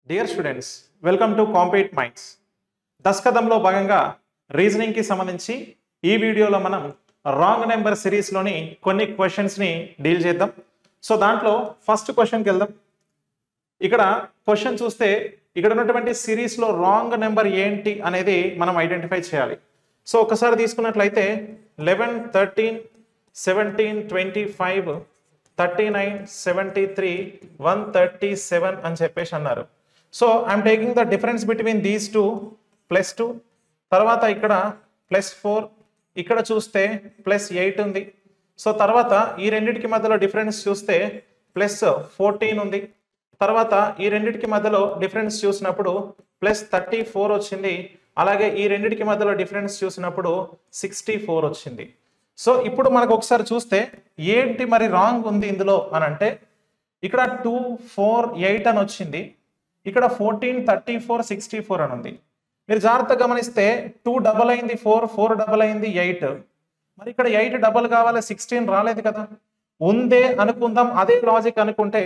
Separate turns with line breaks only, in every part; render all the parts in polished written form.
Dear students, welcome to Compete Minds. దస్కదంలో భాగంగా రీజనింగ్కి సంబంధించి ఈ వీడియోలో మనం రాంగ్ నెంబర్ సిరీస్లోని కొన్ని క్వశ్చన్స్ని డీల్ చేద్దాం. సో దాంట్లో ఫస్ట్ క్వశ్చన్కి వెళ్దాం. ఇక్కడ క్వశ్చన్ చూస్తే ఇక్కడ ఉన్నటువంటి సిరీస్లో రాంగ్ నెంబర్ ఏంటి అనేది మనం ఐడెంటిఫై చేయాలి. సో ఒకసారి తీసుకున్నట్లయితే 11, 13, 17, 25, 39, 73, 137 అని చెప్పేసి అన్నారు. So I'm taking the difference between these two +2, తర్వాత ఇక్కడ +4, ఇక్కడ చూస్తే +8 ఉంది. సో తర్వాత ఈ రెండింటికి మధ్యలో డిఫరెన్స్ చూస్తే +14 ఉంది. తర్వాత ఈ రెండింటికి మధ్యలో డిఫరెన్స్ చూసినప్పుడు +34 వచ్చింది. అలాగే ఈ రెండింటికి మధ్యలో డిఫరెన్స్ చూసినప్పుడు 64 వచ్చింది. సో ఇప్పుడు మనకు ఒకసారి చూస్తే ఏంటి మరి రాంగ్ ఉంది ఇందులో అని అంటే, ఇక్కడ 2, 4, 8 అని వచ్చింది. ఇక్కడ 14, 34, 64 అని ఉంది. మీరు జాగ్రత్తగా గమనిస్తే 2 డబల్ అయింది 4, 4 డబల్ అయింది 8. మరి ఇక్కడ 8 డబల్ కావాలి, 16 రాలేదు కదా. ఉందే అనుకుందాం, అదే లాజిక్ అనుకుంటే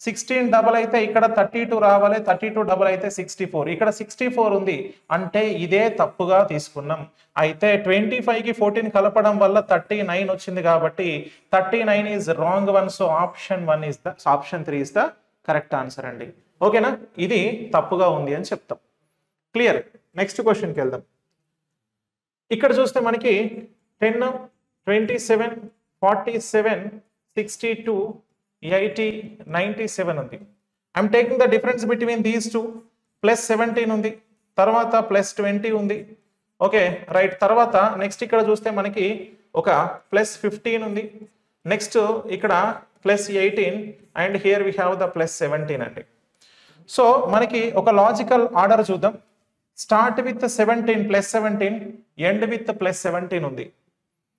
16 డబల్ అయితే ఇక్కడ 32 రావాలి, 32 డబల్ అయితే 64. ఇక్కడ 64 ఉంది అంటే ఇదే తప్పుగా తీసుకున్నాం. అయితే 25కి 14 కలపడం వల్ల 39 వచ్చింది కాబట్టి 39 is wrong one. So option 3 is the correct answer అండి. ఓకేనా, ఇది తప్పుగా ఉంది అని చెప్తాం. క్లియర్. నెక్స్ట్ క్వశ్చన్కి వెళ్దాం. ఇక్కడ చూస్తే మనకి 10, 27, 47, 62, 80, 97 ఉంది. I'm taking the difference between these two. +17 ఉంది, తర్వాత +20 ఉంది. Okay right. తర్వాత నెక్స్ట్ ఇక్కడ చూస్తే మనకి ఒక +15 ఉంది. నెక్స్ట్ ఇక్కడ +18 and here we have the +17 అండి. సో మనకి ఒక లాజికల్ ఆర్డర్ చూద్దాం. స్టార్ట్ విత్ 17, +17, ఎండ్ విత్ +17 ఉంది.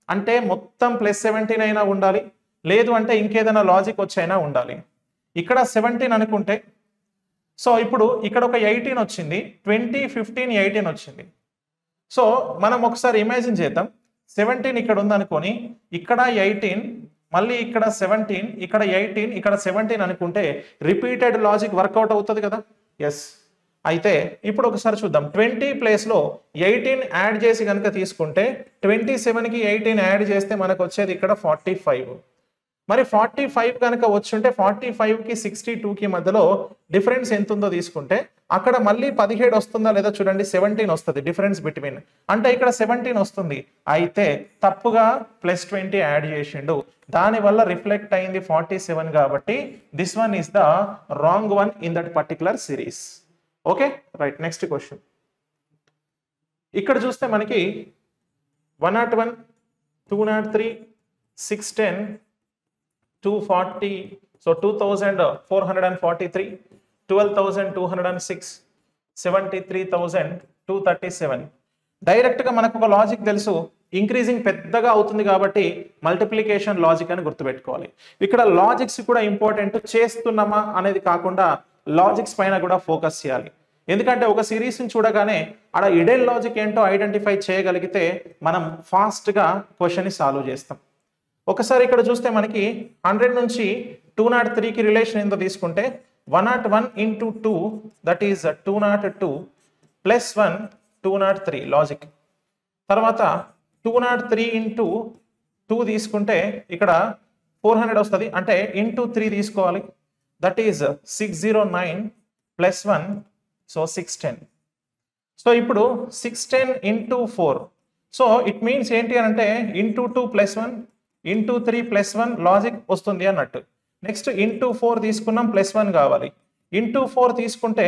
అంటే మొత్తం +17 అయినా ఉండాలి, లేదు అంటే ఇంకేదైనా లాజిక్ వచ్చైనా ఉండాలి. ఇక్కడ 17 అనుకుంటే, సో ఇప్పుడు ఇక్కడ ఒక 18 వచ్చింది, 20, 15, 18 వచ్చింది. సో మనం ఒకసారి ఇమాజిన్ చేద్దాం. 17 ఇక్కడ ఉందనుకొని, ఇక్కడ 18, మళ్ళీ ఇక్కడ 17, ఇక్కడ 18, ఇక్కడ 17 అనుకుంటే రిపీటెడ్ లాజిక్ వర్కౌట్ అవుతుంది కదా. ఎస్. అయితే ఇప్పుడు ఒకసారి చూద్దాం. 20 ప్లేస్లో 18 యాడ్ చేసి కనుక తీసుకుంటే 27కి 18 యాడ్ చేస్తే మనకు వచ్చేది ఇక్కడ 45. మరి 45 కనుక వచ్చుంటే 45కి 62కి మధ్యలో డిఫరెన్స్ ఎంత ఉందో తీసుకుంటే అక్కడ మళ్ళీ 17 వస్తుందా లేదా చూడండి. 17 వస్తుంది డిఫరెన్స్ బిట్వీన్, అంటే ఇక్కడ 17 వస్తుంది. అయితే తప్పుగా +20 యాడ్ చేసిండు, దానివల్ల రిఫ్లెక్ట్ అయింది 47 కాబట్టి this one is the wrong one in that particular series. Okay right. Next question. ఇక్కడ చూస్తే మనకి 101, 203, 610, 240, so 2443, 12,206, 73,237. డైరెక్ట్గా మనకు ఒక లాజిక్ తెలుసు, ఇంక్రీజింగ్ పెద్దగా అవుతుంది కాబట్టి మల్టిప్లికేషన్ లాజిక్ అని గుర్తుపెట్టుకోవాలి. ఇక్కడ లాజిక్స్ కూడా ఇంపార్టెంట్. చేస్తున్నామా అనేది కాకుండా లాజిక్స్ పైన కూడా ఫోకస్ చేయాలి. ఎందుకంటే ఒక సిరీస్ని చూడగానే అక్కడ ఇడెన్ లాజిక్ ఏంటో ఐడెంటిఫై చేయగలిగితే మనం ఫాస్ట్గా క్వశ్చన్ని సాల్వ్ చేస్తాం. ఒకసారి ఇక్కడ చూస్తే మనకి 100 నుంచి 203కి రిలేషన్ ఏందో తీసుకుంటే 101 into 2 దట్ ఈస్ 202 +1 203 లాజిక్. తర్వాత 203 into 2 తీసుకుంటే ఇక్కడ 400 వస్తుంది, అంటే ఇంటూ 3 తీసుకోవాలి. That is 609 +1, so 610. సో ఇప్పుడు 610 into 4, సో ఇట్ మీన్స్ ఏంటి అని అంటే ఇంటూ 2 +1 ఇంటూ 3 +1 లాజిక్ వస్తుంది అన్నట్టు. నెక్స్ట్ ఇంటూ 4 తీసుకున్నాం, +1 కావాలి. ఇంటూ 4 తీసుకుంటే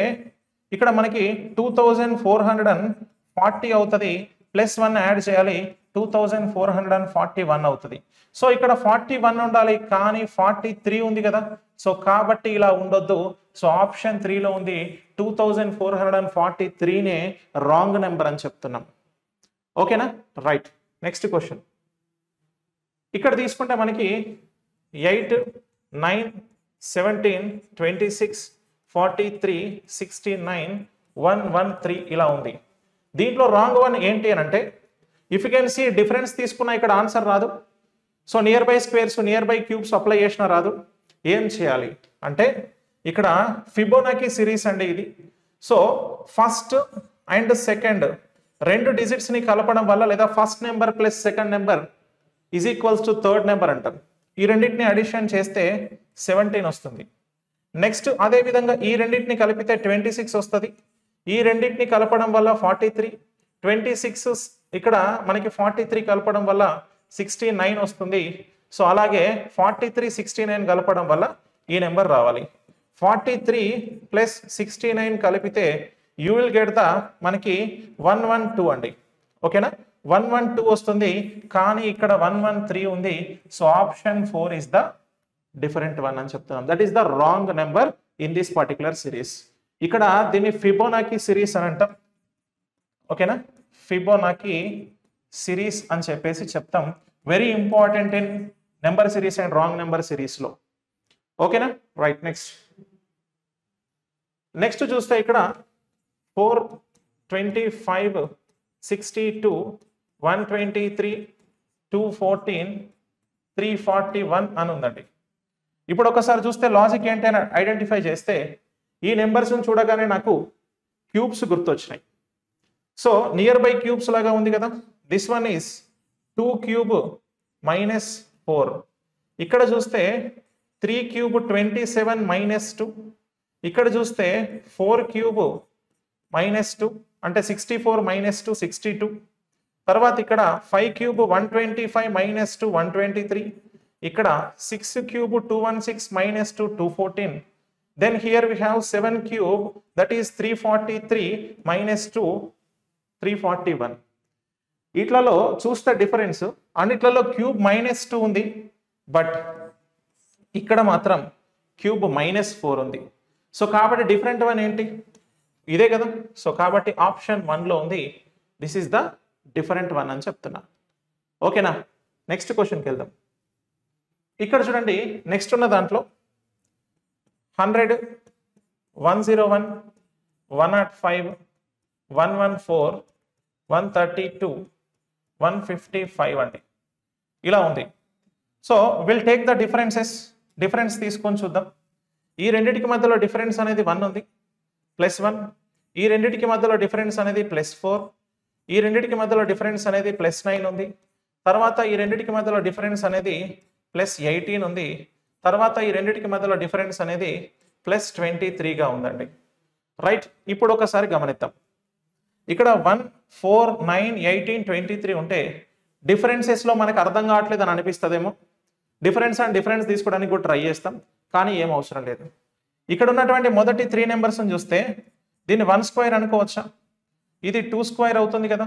ఇక్కడ మనకి 2440 అవుతుంది, +1 యాడ్ చేయాలి, 2441 అవుతుంది. సో ఇక్కడ 41 ఉండాలి, కానీ 43 ఉంది కదా. సో కాబట్టి ఇలా ఉండొద్దు. సో ఆప్షన్ 3లో ఉంది 2443నే రాంగ్ నెంబర్ అని చెప్తున్నాం. ఓకేనా రైట్. Next question. ఇక్కడ తీసుకుంటే మనకి 8, 9, 17, 26, 43, 69, 113 ఇలా ఉంది. దీంట్లో రాంగ్ వన్ ఏంటి అని అంటే, if you can see difference తీసుకున్నా ఇక్కడ ఆన్సర్ రాదు. So near by squares, near by cubes apply చేసినా రాదు. ఏం చేయాలి అంటే ఇక్కడ ఫిబోనాకీ సిరీస్ అండి ఇది. సో ఫస్ట్ అండ్ సెకండ్ రెండు డిజిట్స్ ని కలపడం వల్ల లేదా first number plus second number is equals to third number అంటారు. ఈ రెండింటిని అడిషన్ చేస్తే 17 వస్తుంది. నెక్స్ట్ అదే విధంగా ఈ రెండింటిని కలిపితే 26 వస్తుంది. ఈ రెండింటిని కలపడం వల్ల 43, 26 ఇక్కడ మనకి 43 కలపడం వల్ల 69 వస్తుంది. సో అలాగే 43, 69 కలపడం వల్ల ఈ నెంబర్ రావాలి. 43 ప్లస్ 69 కలిపితే యూ విల్ గెట్ ద మనకి 112 అండి. ఓకేనా, 112 వస్తుంది. కానీ ఇక్కడ 113 ఉంది. So option 4 is the different one అని చెప్తున్నాం. That is the wrong number in this particular series. ఇక్కడ దీన్ని ఫిబోనాకీ సిరీస్ అని అంటాం. ఓకేనా, ఫిబోనాకీ సిరీస్ అని చెప్పేసి చెప్తాం. Very important in number series and wrong number series లో. ఓకేనా, రైట్. నెక్స్ట్ చూస్తే ఇక్కడ 425, 62, 123, 214, 341 అని ఉందండి. ఇప్పుడు ఒకసారి చూస్తే లాజిక్ ఏంటి అని ఐడెంటిఫై చేస్తే ఈ నెంబర్స్ చూడగానే నాకు క్యూబ్స్ గుర్తొచ్చినాయి. సో నియర్ బై క్యూబ్స్ లాగా ఉంది కదా. This one is 2 cube minus 4. ఇక్కడ చూస్తే 3 క్యూబ్ 27 మైనస్ 2. ఇక్కడ చూస్తే 4 క్యూబ్ మైనస్ 2 అంటే 64 మైనస్ 2 62. తర్వాత ఇక్కడ 5 క్యూబ్ 125 మైనస్ 2 123. ఇక్కడ 6 cube 216 minus 2 214. Then here we have 7 cube that is 343 minus 2 341. ఇట్లలో చూస్తే డిఫరెన్స్ అన్నిట్లలో క్యూబ్ మైనస్ 2 ఉంది, బట్ ఇక్కడ మాత్రం క్యూబ్ మైనస్ 4 ఉంది. సో కాబట్టి డిఫరెంట్ వన్ ఏంటి, ఇదే కదా. సో కాబట్టి ఆప్షన్ 1లో ఉంది. This is the different one అని చెప్తున్నా. ఓకేనా, నెక్స్ట్ క్వశ్చన్కి వెళ్దాం. ఇక్కడ చూడండి, నెక్స్ట్ ఉన్న దాంట్లో 100, 101, 105, 114, 132, 155 అండి ఇలా ఉంది. So will take the differences. Difference తీసుకొని చూద్దాం. ఈ రెండింటికి మధ్యలో డిఫరెన్స్ అనేది 1 ఉంది, +1. ఈ రెండింటికి మధ్యలో డిఫరెన్స్ అనేది +4. ఈ రెండింటికి మధ్యలో డిఫరెన్స్ అనేది +9 ఉంది. తర్వాత ఈ రెండింటికి మధ్యలో డిఫరెన్స్ అనేది +18 ఉంది. తర్వాత ఈ రెండింటికి మధ్యలో డిఫరెన్స్ అనేది +23గా ఉందండి. రైట్, ఇప్పుడు ఒకసారి గమనిద్దాం. ఇక్కడ 1, 4, 9, 18, 23 ఉంటే డిఫరెన్సెస్లో మనకు అర్థం కావట్లేదు అని అనిపిస్తుందేమో. డిఫరెన్స్ అండ్ డిఫరెన్స్ తీసుకోవడానికి కూడా ట్రై చేస్తాం, కానీ ఏం అవసరం లేదు. ఇక్కడ ఉన్నటువంటి మొదటి 3 నెంబర్స్ని చూస్తే దీన్ని 1 స్క్వేర్ అనుకోవచ్చా? ఇది 2 స్క్వేర్ అవుతుంది కదా,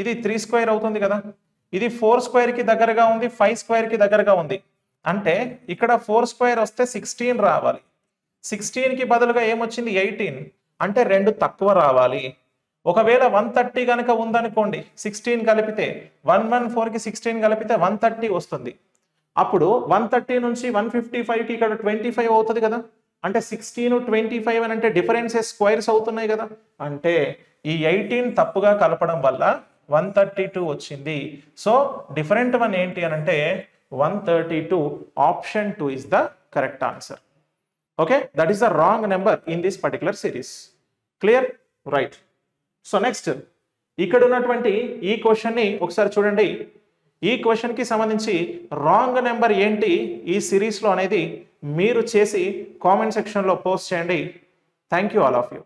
ఇది 3 స్క్వేర్ అవుతుంది కదా, ఇది 4 స్క్వేర్కి దగ్గరగా ఉంది, 5 స్క్వేర్కి దగ్గరగా ఉంది. అంటే ఇక్కడ 4 స్క్వేర్ వస్తే 16 రావాలి. 16కి బదులుగా ఏమొచ్చింది 18, అంటే 2 తక్కువ రావాలి. ఒకవేళ 130 కనుక ఉందనుకోండి, 16 కలిపితే 114కి 16 కలిపితే 130 వస్తుంది. అప్పుడు 130 నుంచి 155కి ఇక్కడ 25 అవుతుంది కదా. అంటే 16, 25 అని అంటే డిఫరెన్సెస్ స్క్వేర్స్ అవుతున్నాయి కదా. అంటే ఈ 18 తప్పుగా కలపడం వల్ల 132 వచ్చింది. సో డిఫరెంట్ వన్ ఏంటి అని అంటే 132. Option 2 is the correct answer. Okay, that is the wrong number in this particular series. Clear, right. So next ఇక్కడ ఉన్నటువంటి ఈ క్వశ్చన్ని ఒకసారి చూడండి. ఈ క్వశ్చన్కి సంబంధించి రాంగ్ నెంబర్ ఏంటి ఈ సిరీస్లో అనేది మీరు చేసి కామెంట్ సెక్షన్లో పోస్ట్ చేయండి. Thank you all of you.